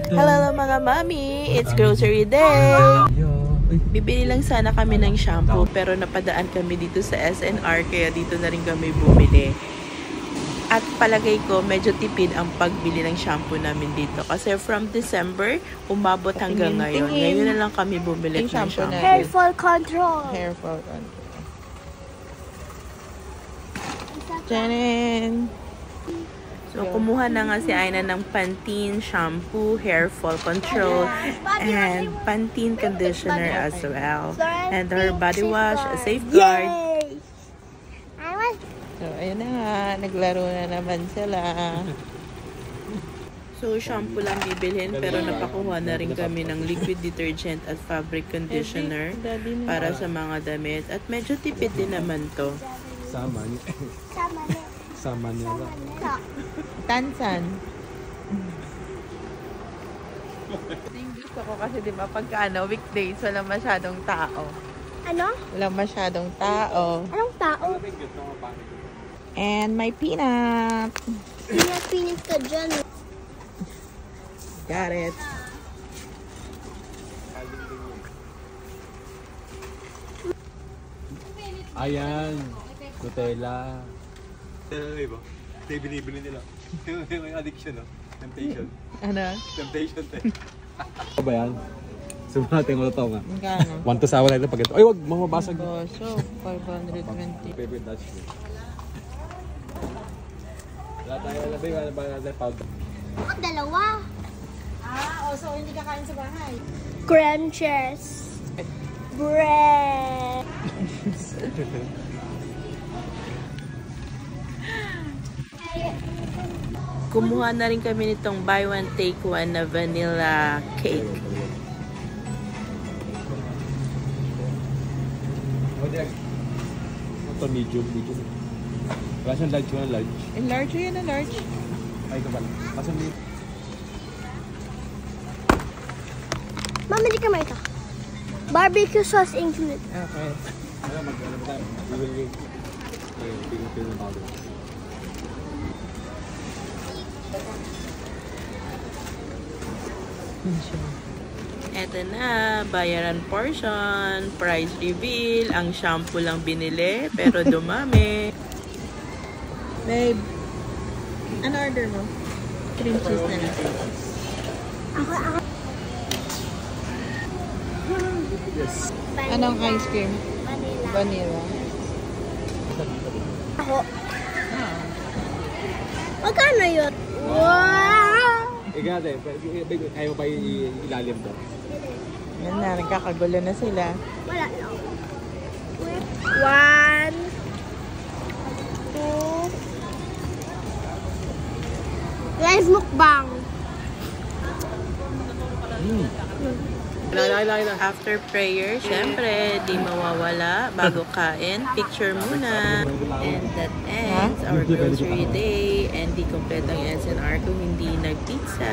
Hello mga mami! It's grocery day! Bibili lang sana kami ng shampoo pero napadaan kami dito sa SNR kaya dito na rin kami bumili. At palagay ko medyo tipid ang pagbili ng shampoo namin dito kasi from December umabot hanggang ngayon. Ngayon na lang kami bumili ng shampoo. Hair fall control. Hair fall control. Janin! So, kumuha na nga si Aina ng Pantene shampoo, hair fall control, and Pantene conditioner as well. And her body wash, a safeguard. So, ayun na nga. Naglaro na naman sila. So, shampoo lang bibilhin pero napakuha na rin kami ng liquid detergent at fabric conditioner para sa mga damit. At medyo tipid din naman to. Sama niya. Sama niya. Sama niya lang. Tansan. Gusto ko kasi di ba pagka weekdays wala masyadong tao. Ano? Wala masyadong tao. Anong tao? And my peanut. Pinapinit ka dyan. Got it. Ayan. Nutella. Ano ba? Ito yung binibili nila. May addiction, no? Temptation. Ano? Temptation, te. Ano ba yan? Sumo natin yung ito nga. Magkano? 1 to 7 na ito pag ito. Ay, wag! Mamabasag. So, 520. Favorite Dutch food. Wala tayo labay. Wala tayo powder. Bakit dalawa? So hindi ka kain sa bahay? Crunches. Bread. Kumuha na rin kami nitong buy one take one na vanilla cake. Ito medium. Wala siyang large ko na large. Large yun na large. Ay, ito pala. Kasi may... Mama, hindi ka ito. Barbecue sauce included. Okay. Ano ba tayo? We will get... Bigyan ng powder. Eto na, bayaran portion, price reveal, ang shampoo lang binili, pero dumami. Babe, ano order mo? Cream cheese na lang. Ako. Yes. Anong ice cream? Vanilla. Vanilla. Ako. Magkano yun? Wow! Ikaw natin, kaya mo pa ilalim to? Yan na, nagkakagulo na sila. Wala lang. 1, 2. Guys, mukbang. After prayer, syempre, di mawawala. Bago kain, picture muna. And that ends our grocery day. And di kompleto ang SNR kung hindi nag-pizza.